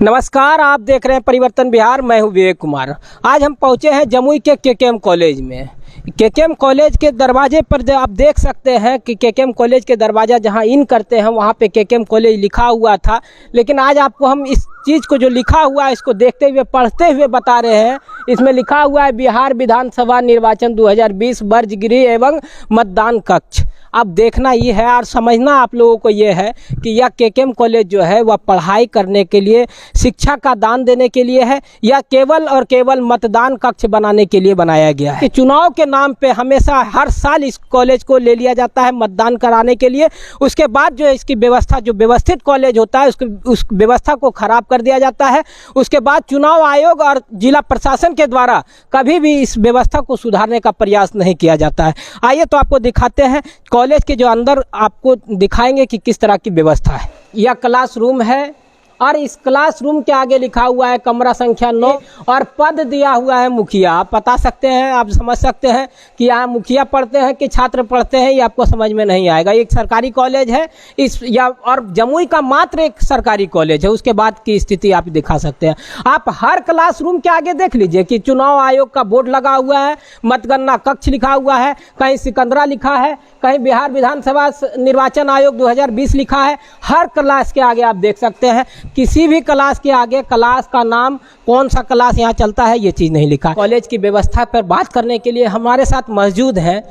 नमस्कार, आप देख रहे हैं परिवर्तन बिहार। मैं हूं विवेक कुमार। आज हम पहुंचे हैं जमुई के केकेएम कॉलेज में। केकेएम कॉलेज के दरवाजे पर आप देख सकते हैं कि केकेएम कॉलेज के दरवाज़ा जहां इन करते हैं वहां पे केकेएम कॉलेज लिखा हुआ था, लेकिन आज आपको हम इस चीज़ को जो लिखा हुआ है इसको देखते हुए पढ़ते हुए बता रहे हैं। इसमें लिखा हुआ है बिहार विधानसभा निर्वाचन 2020 वर्ग गृह एवं मतदान कक्ष। अब देखना ये है और समझना आप लोगों को ये है कि यह केकेएम कॉलेज जो है वह पढ़ाई करने के लिए, शिक्षा का दान देने के लिए है या केवल और केवल मतदान कक्ष बनाने के लिए बनाया गया है। कि चुनाव के नाम पे हमेशा हर साल इस कॉलेज को ले लिया जाता है मतदान कराने के लिए। उसके बाद जो इसकी व्यवस्था, जो व्यवस्थित कॉलेज होता है उस व्यवस्था को खराब कर दिया जाता है। उसके बाद चुनाव आयोग और जिला प्रशासन के द्वारा कभी भी इस व्यवस्था को सुधारने का प्रयास नहीं किया जाता है। आइए तो आपको दिखाते हैं कॉलेज के जो अंदर, आपको दिखाएंगे कि किस तरह की व्यवस्था है। यह क्लासरूम है और इस क्लासरूम के आगे लिखा हुआ है कमरा संख्या 9 और पद दिया हुआ है मुखिया। आप बता सकते हैं, आप समझ सकते हैं कि यहाँ मुखिया पढ़ते हैं कि छात्र पढ़ते हैं, ये आपको समझ में नहीं आएगा। एक सरकारी कॉलेज है और जमुई का मात्र एक सरकारी कॉलेज है। उसके बाद की स्थिति आप दिखा सकते हैं। आप हर क्लासरूम के आगे देख लीजिए कि चुनाव आयोग का बोर्ड लगा हुआ है, मतगणना कक्ष लिखा हुआ है, कहीं सिकंदरा लिखा है, कहीं बिहार विधानसभा निर्वाचन आयोग 2020 लिखा है। हर क्लास के आगे आप देख सकते हैं, किसी भी क्लास के आगे क्लास का नाम, कौन सा क्लास यहाँ चलता है, ये चीज़ नहीं लिखा। कॉलेज की व्यवस्था पर बात करने के लिए हमारे साथ मौजूद हैं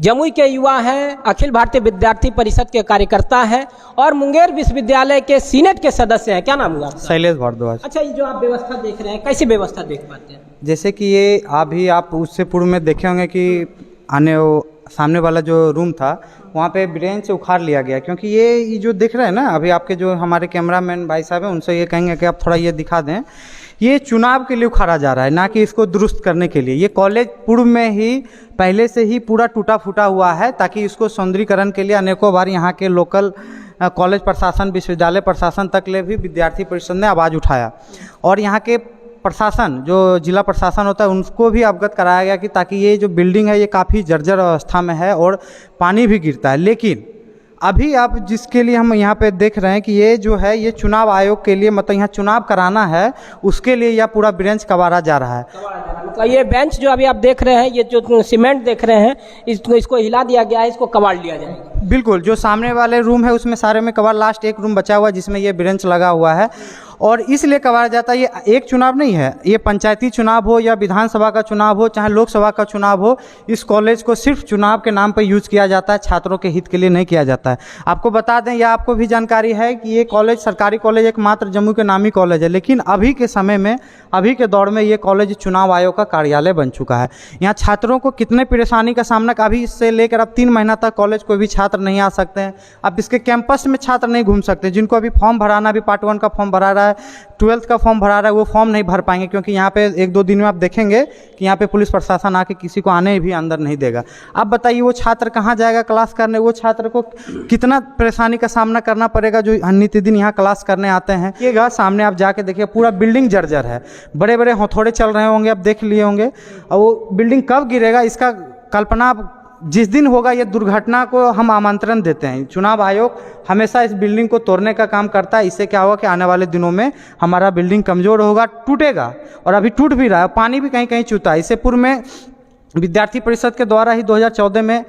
जमुई के युवा हैं, अखिल भारतीय विद्यार्थी परिषद के कार्यकर्ता हैं और मुंगेर विश्वविद्यालय के सीनेट के सदस्य हैं। क्या नाम हुआ? शैलेश भारद्वाज। अच्छा, ये जो आप व्यवस्था देख रहे हैं, कैसी व्यवस्था देख पाते हैं? जैसे कि ये आप उससे पूर्व में देखे होंगे कि सामने वाला जो रूम था वहाँ पे बेंच उखाड़ लिया गया, क्योंकि ये जो दिख रहा है ना, अभी आपके जो हमारे कैमरामैन भाई साहब हैं उनसे ये कहेंगे कि आप थोड़ा ये दिखा दें। ये चुनाव के लिए उखाड़ा जा रहा है, ना कि इसको दुरुस्त करने के लिए। ये कॉलेज पूर्व में ही पहले से ही पूरा टूटा फूटा हुआ है, ताकि इसको सौंदर्यीकरण के लिए अनेकों बार यहाँ के लोकल कॉलेज प्रशासन, विश्वविद्यालय प्रशासन तक ले भी विद्यार्थी परिषद ने आवाज़ उठाया और यहाँ के प्रशासन, जो जिला प्रशासन होता है, उनको भी अवगत कराया गया कि ताकि ये जो बिल्डिंग है ये काफ़ी जर्जर अवस्था में है और पानी भी गिरता है। लेकिन अभी आप जिसके लिए हम यहाँ पे देख रहे हैं कि ये जो है ये चुनाव आयोग के लिए, मतलब यहाँ चुनाव कराना है, उसके लिए यह पूरा बेंच कबाड़ा जा रहा है। तो ये बेंच जो अभी आप देख रहे हैं, ये जो सीमेंट देख रहे हैं, इसको हिला दिया गया है, इसको कबाड़ लिया जाएगा। बिल्कुल, जो सामने वाले रूम है उसमें सारे में कबाड़, लास्ट एक रूम बचा हुआ है जिसमें ये बेंच लगा हुआ है और इसलिए कबाड़ा जाता है। ये एक चुनाव नहीं है, ये पंचायती चुनाव हो या विधानसभा का चुनाव हो, चाहे लोकसभा का चुनाव हो, इस कॉलेज को सिर्फ चुनाव के नाम पर यूज़ किया जाता है, छात्रों के हित के लिए नहीं किया जाता है। आपको बता दें, या आपको भी जानकारी है कि ये कॉलेज सरकारी कॉलेज एकमात्र जम्मू के नामी कॉलेज है, लेकिन अभी के समय में, अभी के दौर में ये कॉलेज चुनाव आयोग का कार्यालय बन चुका है। यहाँ छात्रों को कितने परेशानी का सामना, अभी इससे लेकर अब 3 महीना तक कॉलेज कोई भी छात्र नहीं आ सकते हैं। अब इसके कैंपस में छात्र नहीं घूम सकते। जिनको अभी फॉर्म भराना, अभी पार्ट 1 का फॉर्म भरा रहा है, 12th का फॉर्म भरा रहा है, वो फॉर्म नहीं भर पाएंगे, क्योंकि यहाँ पे 1-2 दिन में आप देखेंगे कि यहाँ पे पुलिस प्रशासन आके किसी को आने भी अंदर नहीं देगा। अब बताइए वो छात्र कहाँ जाएगा क्लास करने? वो छात्र को कितना परेशानी का सामना करना पड़ेगा जो नित्य-दिन यहाँ क्लास करने आते हैं। ये सामने आप जाके देखिए, पूरा बिल्डिंग जर्जर है, बड़े बड़े हथौड़े चल रहे होंगे, आप देख लिए होंगे। और वो बिल्डिंग कब गिरेगा इसका कल्पना जिस दिन होगा, ये दुर्घटना को हम आमंत्रण देते हैं। चुनाव आयोग हमेशा इस बिल्डिंग को तोड़ने का काम करता है। इससे क्या होगा कि आने वाले दिनों में हमारा बिल्डिंग कमज़ोर होगा, टूटेगा, और अभी टूट भी रहा है, पानी भी कहीं कहीं चूता है। इससे पूर्व में विद्यार्थी परिषद के द्वारा ही 2014 में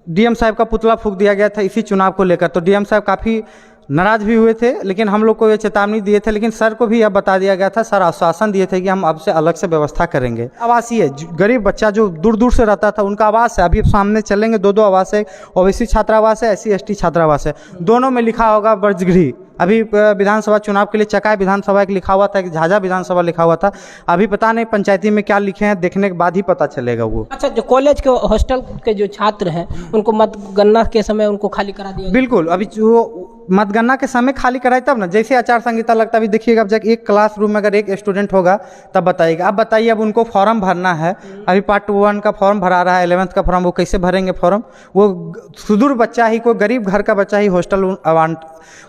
डीएम साहब का पुतला फूंक दिया गया था इसी चुनाव को लेकर। तो डीएम साहब काफ़ी नाराज़ भी हुए थे, लेकिन हम लोग को ये चेतावनी दिए थे, लेकिन सर को भी यह बता दिया गया था, सर आश्वासन दिए थे कि हम अब से अलग से व्यवस्था करेंगे। आवासीय गरीब बच्चा जो दूर दूर से रहता था उनका आवास है, अभी सामने चलेंगे 2 आवास है, ओबीसी छात्रावास है, SC/ST छात्रावास है, दोनों में लिखा होगा वर्जगृह। अभी विधानसभा चुनाव के लिए चकाई विधानसभा एक लिखा हुआ था, एक झाझा विधानसभा लिखा हुआ था। अभी पता नहीं पंचायती में क्या लिखे हैं, देखने के बाद ही पता चलेगा वो। अच्छा, जो कॉलेज के हॉस्टल के जो छात्र हैं उनको मतगणना के समय उनको खाली करा दिया? बिल्कुल, अभी जो मतगणना के समय खाली कराए तब ना, जैसे आचार संहिता लगता है, अभी देखिएगा, अब जब एक क्लासरूम में अगर एक स्टूडेंट होगा तब बताइएगा। अब बताइए, अब उनको फॉर्म भरना है, अभी पार्ट 1 का फॉर्म भरा रहा है, 11th का फॉर्म, वो कैसे भरेंगे फॉर्म? वो सुदूर बच्चा ही, कोई गरीब घर का बच्चा ही हॉस्टल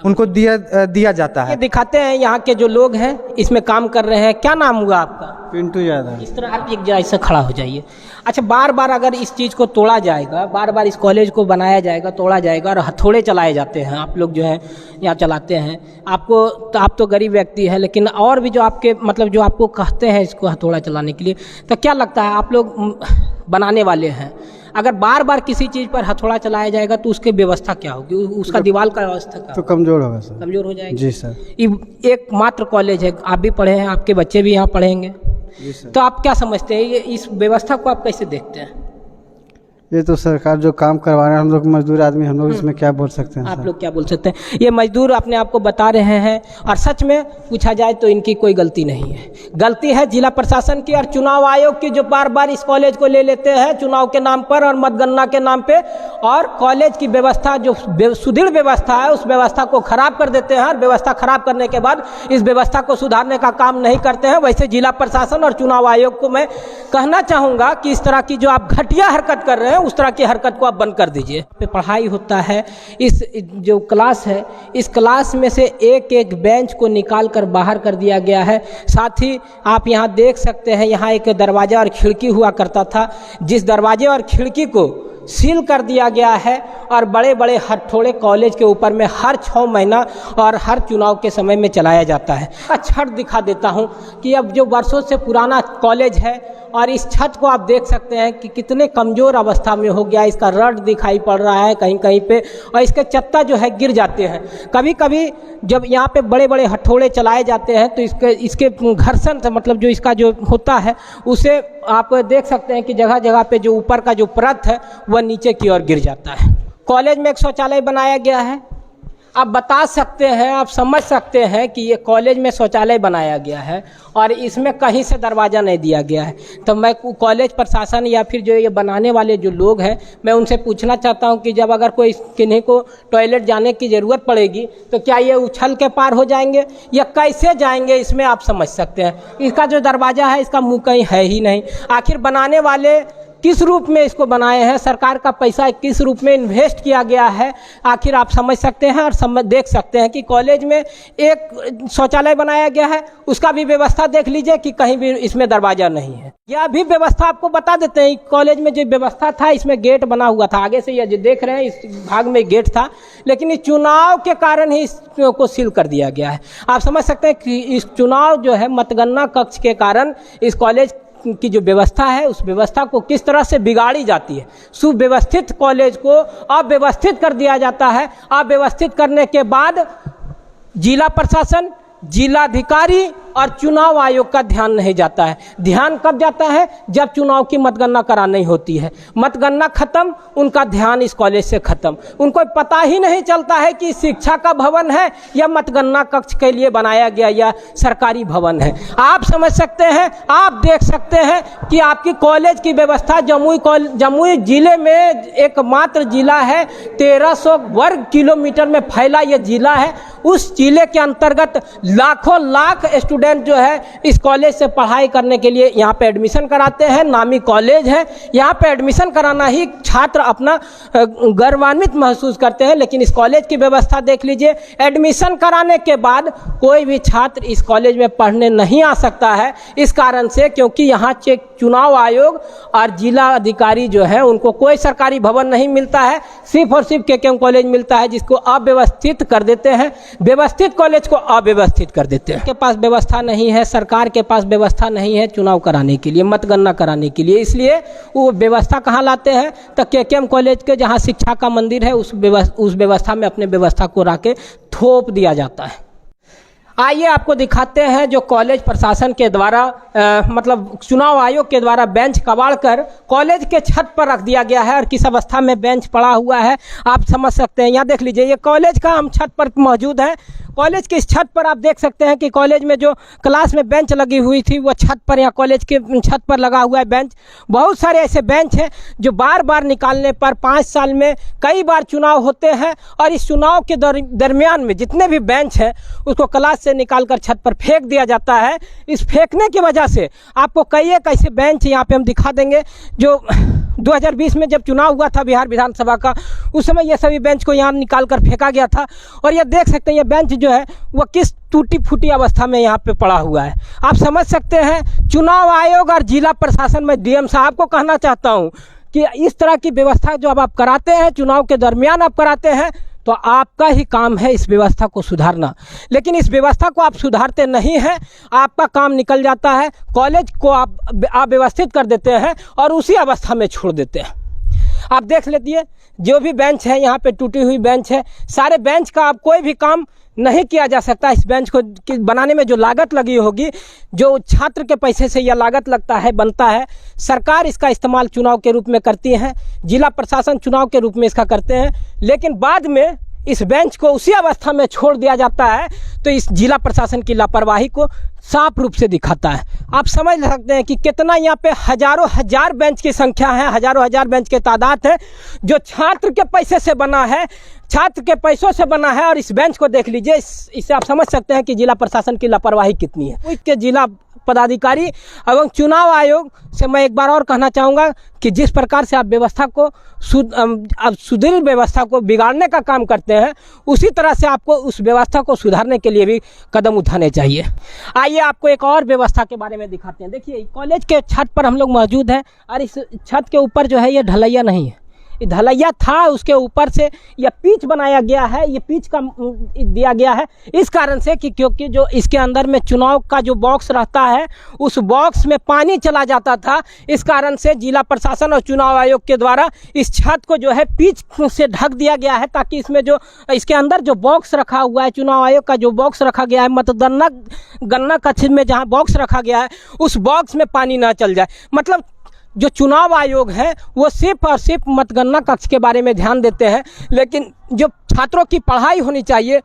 उनको दिया जाता है। ये दिखाते हैं यहाँ के जो लोग हैं इसमें काम कर रहे हैं। क्या नाम हुआ आपका? पिंटू यादव। इस तरह आप एक जगह से खड़ा हो जाइए। अच्छा, बार बार अगर इस चीज़ को तोड़ा जाएगा, बार बार इस कॉलेज को बनाया जाएगा, तोड़ा जाएगा और हथौड़े चलाए जाते हैं, आप लोग जो हैं यहाँ चलाते हैं, आपको तो आप तो गरीब व्यक्ति हैं, लेकिन और भी जो आपके मतलब जो आपको कहते हैं इसको हथौड़ा चलाने के लिए, तो क्या लगता है आप लोग बनाने वाले हैं, अगर बार बार किसी चीज़ पर हथौड़ा चलाया जाएगा तो उसकी व्यवस्था क्या होगी, उसका दीवार का व्यवस्था क्या तो कमज़ोर होगा सर। कमज़ोर हो जाएगी। जी सर। एक मात्र कॉलेज है, आप भी पढ़े हैं, आपके बच्चे भी यहाँ पढ़ेंगे, जी सर। तो आप क्या समझते हैं, ये इस व्यवस्था को आप कैसे देखते हैं? ये तो सरकार जो काम करवा रहे हैं, हम लोग मजदूर आदमी, हम लोग इसमें क्या बोल सकते हैं आप सर? लोग क्या बोल सकते हैं? ये मजदूर अपने आप को बता रहे हैं, और सच में पूछा जाए तो इनकी कोई गलती नहीं है। गलती है जिला प्रशासन की और चुनाव आयोग की, जो बार बार इस कॉलेज को ले लेते हैं चुनाव के नाम पर और मतगणना के नाम पे, और कॉलेज की व्यवस्था जो सुदृढ़ व्यवस्था है उस व्यवस्था को खराब कर देते हैं, और व्यवस्था खराब करने के बाद इस व्यवस्था को सुधारने का काम नहीं करते हैं। वैसे जिला प्रशासन और चुनाव आयोग को मैं कहना चाहूँगा कि इस तरह की जो आप घटिया हरकत कर रहे हैं उस तरह की हरकत को आप बंद कर दीजिए। पे पढ़ाई होता है, इस जो क्लास है इस क्लास में से एक एक बेंच को निकाल कर बाहर कर दिया गया है। साथ ही आप यहाँ देख सकते हैं, यहाँ एक दरवाज़ा और खिड़की हुआ करता था, जिस दरवाजे और खिड़की को सील कर दिया गया है, और बड़े बड़े हथौड़े कॉलेज के ऊपर में हर 6 महीना और हर चुनाव के समय में चलाया जाता है। छत दिखा देता हूँ कि अब जो वर्षों से पुराना कॉलेज है, और इस छत को आप देख सकते हैं कि कितने कमज़ोर अवस्था में हो गया, इसका रड दिखाई पड़ रहा है कहीं कहीं पे, और इसके चत्ता जो है गिर जाते हैं। कभी कभी जब यहाँ पे बड़े बड़े हथौड़े चलाए जाते हैं तो इसके घर्षण से मतलब जो इसका जो होता है उसे आप देख सकते हैं कि जगह जगह पे जो ऊपर का जो परत है वह नीचे की ओर गिर जाता है। कॉलेज में एक शौचालय बनाया गया है, आप बता सकते हैं, आप समझ सकते हैं कि ये कॉलेज में शौचालय बनाया गया है और इसमें कहीं से दरवाज़ा नहीं दिया गया है। तो मैं कॉलेज प्रशासन या फिर जो ये बनाने वाले जो लोग हैं, मैं उनसे पूछना चाहता हूं कि जब अगर कोई किन्हीं को टॉयलेट जाने की ज़रूरत पड़ेगी तो क्या ये उछल के पार हो जाएंगे या कैसे जाएंगे, इसमें आप समझ सकते हैं। इसका जो दरवाज़ा है इसका मुँह कहीं है ही नहीं। आखिर बनाने वाले किस रूप में इसको बनाए हैं, सरकार का पैसा किस रूप में इन्वेस्ट किया गया है, आखिर आप समझ सकते हैं और देख सकते हैं कि कॉलेज में एक शौचालय बनाया गया है, उसका भी व्यवस्था देख लीजिए कि कहीं भी इसमें दरवाज़ा नहीं है। यह भी व्यवस्था आपको बता देते हैं, कॉलेज में जो व्यवस्था था इसमें गेट बना हुआ था, आगे से यह जो देख रहे हैं इस भाग में गेट था, लेकिन इस चुनाव के कारण ही इसको सील कर दिया गया है। आप समझ सकते हैं कि इस चुनाव जो है मतगणना कक्ष के कारण इस कॉलेज की जो व्यवस्था है उस व्यवस्था को किस तरह से बिगाड़ी जाती है। सुव्यवस्थित कॉलेज को अव्यवस्थित कर दिया जाता है। अव्यवस्थित करने के बाद जिला प्रशासन, जिलाधिकारी और चुनाव आयोग का ध्यान नहीं जाता है। ध्यान कब जाता है? जब चुनाव की मतगणना करानी होती है। मतगणना खत्म, उनका ध्यान इस कॉलेज से खत्म। उनको पता ही नहीं चलता है कि शिक्षा का भवन है या मतगणना कक्ष के लिए बनाया गया या सरकारी भवन है। आप समझ सकते हैं, आप देख सकते हैं कि आपकी कॉलेज की व्यवस्था जमुई जिले में एकमात्र जिला है, 1300 वर्ग किलोमीटर में फैला यह जिला है। उस जिले के अंतर्गत लाखों लाख स्टूडेंट जो है इस कॉलेज से पढ़ाई करने के लिए यहाँ पे एडमिशन कराते हैं। नामी कॉलेज है, यहाँ पे एडमिशन कराना ही छात्र अपना गर्वान्वित महसूस करते हैं। लेकिन इस कॉलेज की व्यवस्था देख लीजिए, एडमिशन कराने के बाद कोई भी छात्र इस कॉलेज में पढ़ने नहीं आ सकता है, इस कारण से क्योंकि यहाँ चुनाव आयोग और जिला अधिकारी जो है उनको कोई सरकारी भवन नहीं मिलता है, सिर्फ और सिर्फ केकेएम कॉलेज मिलता है, जिसको अव्यवस्थित कर देते हैं। व्यवस्थित कॉलेज को अव्यवस्थित कर देते हैं। के पास व्यवस्था नहीं है, सरकार के पास व्यवस्था नहीं है चुनाव कराने के लिए, मतगणना कराने के लिए, इसलिए वो व्यवस्था कहाँ लाते हैं? तो केकेएम कॉलेज के जहाँ शिक्षा का मंदिर है उस व्यवस्था में अपने व्यवस्था को राके थोप दिया जाता है। आइए आपको दिखाते हैं जो कॉलेज प्रशासन के द्वारा मतलब चुनाव आयोग के द्वारा बेंच कबाड़ कर कॉलेज के छत पर रख दिया गया है और किस अवस्था में बेंच पड़ा हुआ है आप समझ सकते हैं। यहाँ देख लीजिए, ये कॉलेज का हम छत पर मौजूद है। कॉलेज की इस छत पर आप देख सकते हैं कि कॉलेज में जो क्लास में बेंच लगी हुई थी वो छत पर, यहाँ कॉलेज के छत पर लगा हुआ है बेंच। बहुत सारे ऐसे बेंच हैं जो बार बार निकालने पर 5 साल में कई बार चुनाव होते हैं और इस चुनाव के दरमियान में जितने भी बेंच हैं उसको क्लास से निकाल कर छत पर फेंक दिया जाता है। इस फेंकने की वजह से आपको कई एक ऐसे बेंच यहाँ पे हम दिखा देंगे जो 2020 में जब चुनाव हुआ था बिहार विधानसभा का, उस समय ये सभी बेंच को यहाँ निकाल कर फेंका गया था। और ये देख सकते हैं ये बेंच जो है वह किस टूटी फूटी अवस्था में यहाँ पे पड़ा हुआ है। आप समझ सकते हैं चुनाव आयोग और जिला प्रशासन में डीएम साहब को कहना चाहता हूँ कि इस तरह की व्यवस्था जो अब आप कराते हैं, चुनाव के दरमियान आप कराते हैं, तो आपका ही काम है इस व्यवस्था को सुधारना। लेकिन इस व्यवस्था को आप सुधारते नहीं हैं, आपका काम निकल जाता है, कॉलेज को आप अव्यवस्थित कर देते हैं और उसी अवस्था में छोड़ देते हैं। आप देख लीजिए जो भी बेंच है यहाँ पे टूटी हुई बेंच है, सारे बेंच का आप कोई भी काम नहीं किया जा सकता। इस बेंच को बनाने में जो लागत लगी होगी, जो छात्र के पैसे से यह लागत लगता है, बनता है, सरकार इसका इस्तेमाल चुनाव के रूप में करती है, जिला प्रशासन चुनाव के रूप में इसका करते हैं, लेकिन बाद में इस बेंच को उसी अवस्था में छोड़ दिया जाता है। तो इस जिला प्रशासन की लापरवाही को साफ रूप से दिखाता है। आप समझ सकते हैं कि कितना यहाँ पे हजारों हजार बेंच की संख्या है, हजारों हजार बेंच के तादाद है, जो छात्र के पैसे से बना है, छात्र के पैसों से बना है। और इस बेंच को देख लीजिए, इससे आप समझ सकते हैं कि जिला प्रशासन की लापरवाही कितनी है। उसके जिला पदाधिकारी एवं चुनाव आयोग से मैं एक बार और कहना चाहूँगा कि जिस प्रकार से आप व्यवस्था को सुदृढ़ व्यवस्था को बिगाड़ने का काम करते हैं, उसी तरह से आपको उस व्यवस्था को सुधारने के लिए भी कदम उठाने चाहिए। आइए आपको एक और व्यवस्था के बारे में दिखाते हैं। देखिए कॉलेज के छत पर हम लोग मौजूद हैं और इस छत के ऊपर जो है ये ढलैया नहीं है, ढलैया था, उसके ऊपर से यह पिच बनाया गया है, ये पिच का दिया गया है इस कारण से कि क्योंकि जो इसके अंदर में चुनाव का जो बॉक्स रहता है, उस बॉक्स में पानी चला जाता था। इस कारण से जिला प्रशासन और चुनाव आयोग के द्वारा इस छत को जो है पिच से ढक दिया गया है, ताकि इसमें जो इसके अंदर जो बॉक्स रखा हुआ है, चुनाव आयोग का जो बॉक्स रखा गया है, मतगणना गणना कक्ष में जहाँ बॉक्स रखा गया है, उस बॉक्स में पानी ना चल जाए। मतलब जो चुनाव आयोग है वो सिर्फ और सिर्फ मतगणना कक्ष के बारे में ध्यान देते हैं, लेकिन जो छात्रों की पढ़ाई होनी चाहिए,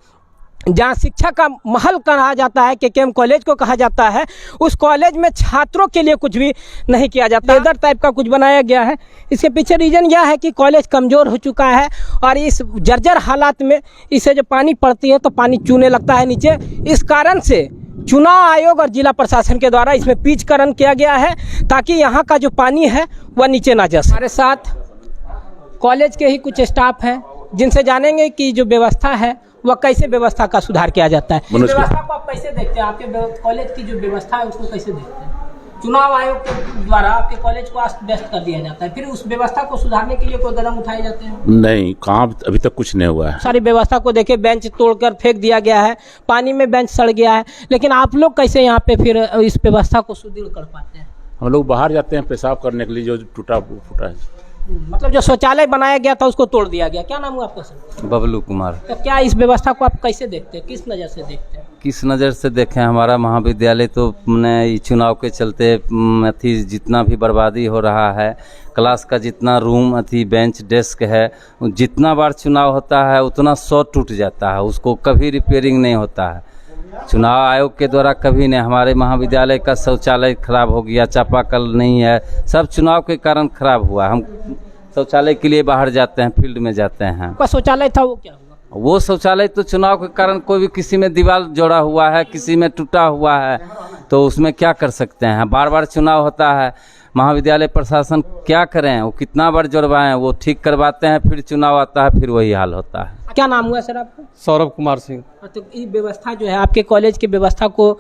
जहाँ शिक्षा का महल कहा जाता है, केकेएम कॉलेज को कहा जाता है, उस कॉलेज में छात्रों के लिए कुछ भी नहीं किया जाता। इधर टाइप का कुछ बनाया गया है। इसके पीछे रीज़न यह है कि कॉलेज कमज़ोर हो चुका है और इस जर्जर हालात में इसे जो पानी पड़ती है तो पानी चूने लगता है नीचे। इस कारण से चुनाव आयोग और जिला प्रशासन के द्वारा इसमें पिचकरण किया गया है, ताकि यहाँ का जो पानी है वह नीचे ना जा सके। हमारे साथ कॉलेज के ही कुछ स्टाफ हैं, जिनसे जानेंगे कि जो व्यवस्था है वह कैसे व्यवस्था का सुधार किया जाता है। इस व्यवस्था को आप कैसे देखते हैं? आपके कॉलेज की जो व्यवस्था है उसको कैसे देखते हैं? चुनाव आयोग के द्वारा आपके कॉलेज को अस्त व्यस्त कर दिया जाता है, फिर उस व्यवस्था को सुधारने के लिए कोई कदम उठाए जाते हैं? नहीं, कहाँ अभी तक कुछ नहीं हुआ है। सारी व्यवस्था को देखे, बेंच तोड़कर फेंक दिया गया है, पानी में बेंच सड़ गया है, लेकिन आप लोग कैसे यहाँ पे फिर इस व्यवस्था को सुदृढ़ कर पाते हैं? हम लोग बाहर जाते हैं पेशाब करने के लिए, जो टूटा फूटा है। मतलब जो शौचालय बनाया गया था उसको तोड़ दिया गया। क्या नाम हुआ आपका सर? बबलू कुमार। तो क्या इस व्यवस्था को आप कैसे देखते हैं, किस नज़र से देखते हैं? किस नज़र से देखें, हमारा महाविद्यालय तो मैंने चुनाव के चलते अथी जितना भी बर्बादी हो रहा है, क्लास का जितना रूम अथी बेंच डेस्क है, जितना बार चुनाव होता है उतना 100 टूट जाता है, उसको कभी रिपेयरिंग नहीं होता है। चुनाव आयोग के द्वारा कभी नहीं। हमारे महाविद्यालय का शौचालय खराब हो गया, चापाकल नहीं है, सब चुनाव के कारण खराब हुआ। हम शौचालय के लिए बाहर जाते हैं, फील्ड में जाते हैं। आपका शौचालय था वो क्या हुआ? वो शौचालय तो चुनाव के कारण कोई भी, किसी में दीवार जोड़ा हुआ है, किसी में टूटा हुआ है, तो उसमें क्या कर सकते हैं? बार बार चुनाव होता है, महाविद्यालय प्रशासन क्या करें? वो कितना बार जोड़वाएं, वो ठीक करवाते हैं, फिर चुनाव आता है, फिर वही हाल होता है। क्या नाम हुआ सर आपका? सौरभ कुमार सिंह। तो ये व्यवस्था जो है आपके कॉलेज की व्यवस्था को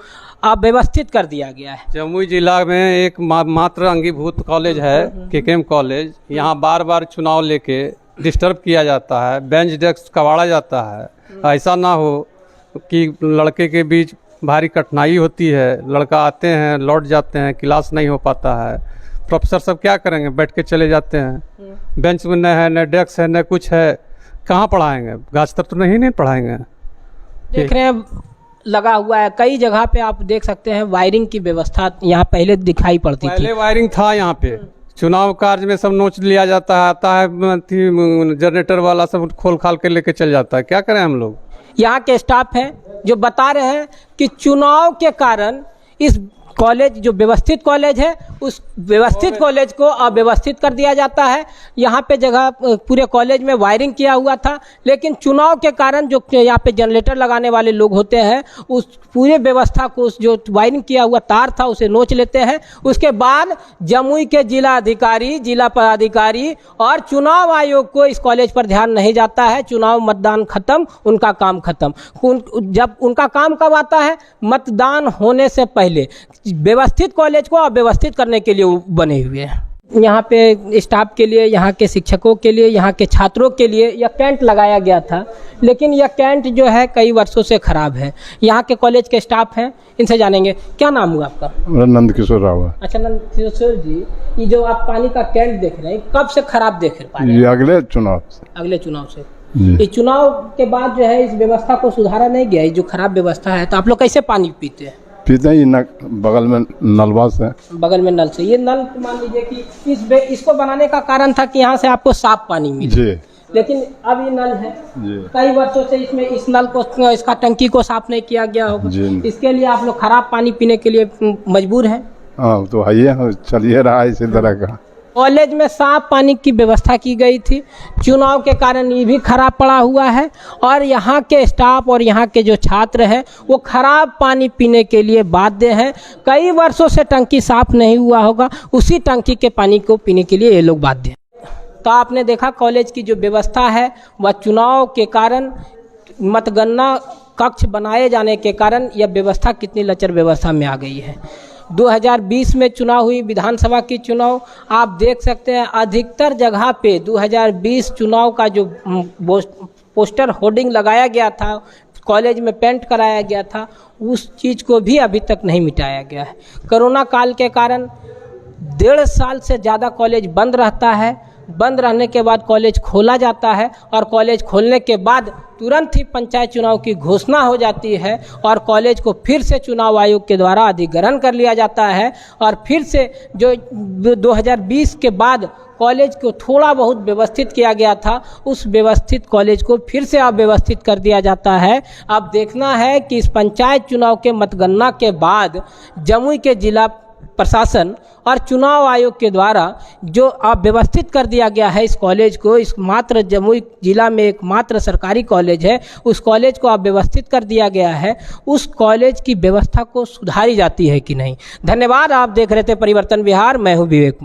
अव्यवस्थित कर दिया गया है। जमुई जिला में एक मात्र अंगीभूत कॉलेज है, केकेएम कॉलेज। यहाँ बार बार चुनाव लेके डिस्टर्ब किया जाता है, बेंच डेस्क कबाड़ा जाता है। ऐसा ना हो कि लड़के के बीच भारी कठिनाई होती है, लड़का आते हैं लौट जाते हैं, क्लास नहीं हो पाता है। प्रोफेसर सब क्या करेंगे, बैठ के चले जाते हैं। बेंच में न है, न डेस्क है, न कुछ है, कहाँ पढ़ाएंगे? गाछ तर तो नहीं पढ़ाएंगे। देख रहे हैं लगा हुआ है कई जगह पे, आप देख सकते हैं वायरिंग की व्यवस्था यहाँ पहले दिखाई पड़ती थी। पहले वायरिंग था यहाँ पे, चुनाव कार्य में सब नोच लिया जाता है, आता है जनरेटर वाला सब खोल खाल के लेके चल जाता है। क्या करें हम लोग? यहाँ के स्टाफ हैं जो बता रहे हैं कि चुनाव के कारण इस कॉलेज जो व्यवस्थित कॉलेज है उस व्यवस्थित कॉलेज को अव्यवस्थित कर दिया जाता है। यहाँ पे जगह पूरे कॉलेज में वायरिंग किया हुआ था, लेकिन चुनाव के कारण जो यहाँ पे जनरेटर लगाने वाले लोग होते हैं उस पूरे व्यवस्था को, उस जो वायरिंग किया हुआ तार था उसे नोच लेते हैं। उसके बाद जमुई के जिला अधिकारी, जिला पदाधिकारी और चुनाव आयोग को इस कॉलेज पर ध्यान नहीं जाता है। चुनाव मतदान खत्म, उनका काम खत्म। जब उनका काम कब आता है? मतदान होने से पहले। व्यवस्थित कॉलेज को अव्यवस्थित करने के लिए बने हुए हैं। यहाँ पे स्टाफ के लिए, यहाँ के शिक्षकों के लिए, यहाँ के छात्रों के लिए यह कैंट लगाया गया था, लेकिन यह कैंट जो है कई वर्षों से खराब है। यहाँ के कॉलेज के स्टाफ हैं, इनसे जानेंगे। क्या नाम हुआ आपका? मेरा नंद किशोर राव है। अच्छा नंद किशोर जी, ये जो आप पानी का कैंट देख रहे हैं कब से खराब देख पा रहे हैं? ये अगले चुनाव से इस चुनाव के बाद जो है इस व्यवस्था को सुधारा नहीं गया, ये जो खराब व्यवस्था है। तो आप लोग कैसे पानी पीते हैं? बगल में नलवा से, बगल में नल से। ये नल मान लीजिए कि इसको बनाने का कारण था कि यहाँ से आपको साफ पानी मिले, लेकिन अब ये नल है, कई वर्षों से इसमें इस नल को, इसका टंकी को साफ नहीं किया गया होगा, इसके लिए आप लोग खराब पानी पीने के लिए मजबूर हैं। हाँ तो है, चलिए रहा है इसी तरह का। कॉलेज में साफ पानी की व्यवस्था की गई थी, चुनाव के कारण ये भी खराब पड़ा हुआ है और यहाँ के स्टाफ और यहाँ के जो छात्र हैं वो खराब पानी पीने के लिए बाध्य हैं। कई वर्षों से टंकी साफ नहीं हुआ होगा, उसी टंकी के पानी को पीने के लिए ये लोग बाध्य हैं। तो आपने देखा कॉलेज की जो व्यवस्था है वह चुनाव के कारण, मतगणना कक्ष बनाए जाने के कारण यह व्यवस्था कितनी लचर व्यवस्था में आ गई है। 2020 में चुनाव हुई, विधानसभा की चुनाव, आप देख सकते हैं अधिकतर जगह पे 2020 चुनाव का जो पोस्टर होर्डिंग लगाया गया था, कॉलेज में पेंट कराया गया था, उस चीज़ को भी अभी तक नहीं मिटाया गया है। कोरोना काल के कारण 1.5 साल से ज़्यादा कॉलेज बंद रहता है। बंद रहने के बाद कॉलेज खोला जाता है और कॉलेज खोलने के बाद तुरंत ही पंचायत चुनाव की घोषणा हो जाती है और कॉलेज को फिर से चुनाव आयोग के द्वारा अधिग्रहण कर लिया जाता है और फिर से जो 2020 के बाद कॉलेज को थोड़ा बहुत व्यवस्थित किया गया था, उस व्यवस्थित कॉलेज को फिर से अव्यवस्थित कर दिया जाता है। अब देखना है कि इस पंचायत चुनाव के मतगणना के बाद जमुई के जिला प्रशासन और चुनाव आयोग के द्वारा जो अव्यवस्थित कर दिया गया है इस कॉलेज को, इस मात्र जमुई जिला में एकमात्र सरकारी कॉलेज है, उस कॉलेज को अव्यवस्थित कर दिया गया है, उस कॉलेज की व्यवस्था को सुधारी जाती है कि नहीं। धन्यवाद। आप देख रहे थे परिवर्तन बिहार, मैं हूँ विवेक।